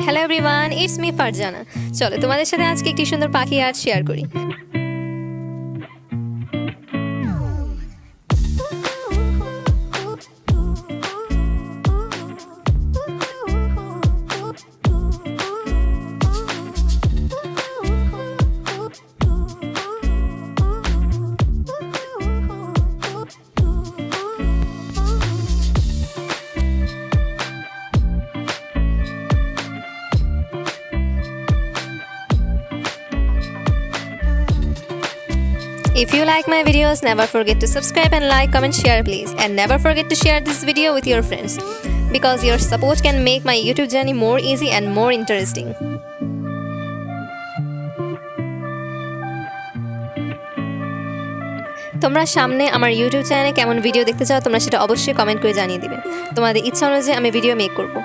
Hello everyone, it's me Farzana. চলো তোমাদের সাথে আজকে একটি সুন্দর পাখি আর্ট শেয়ার করি। If you like my videos, never forget to subscribe and like, comment, share please. And never forget to share this video with your friends because your support can make my YouTube journey more easy and more interesting. তোমরা সামনে আমার YouTube চ্যানেলে কেমন video দেখতে চাও তোমরা সেটা অবশ্যই কমেন্ট করে জানিয়ে দিবে। তোমাদের ইচ্ছা অনুযায়ী আমি ভিডিও মেক করব।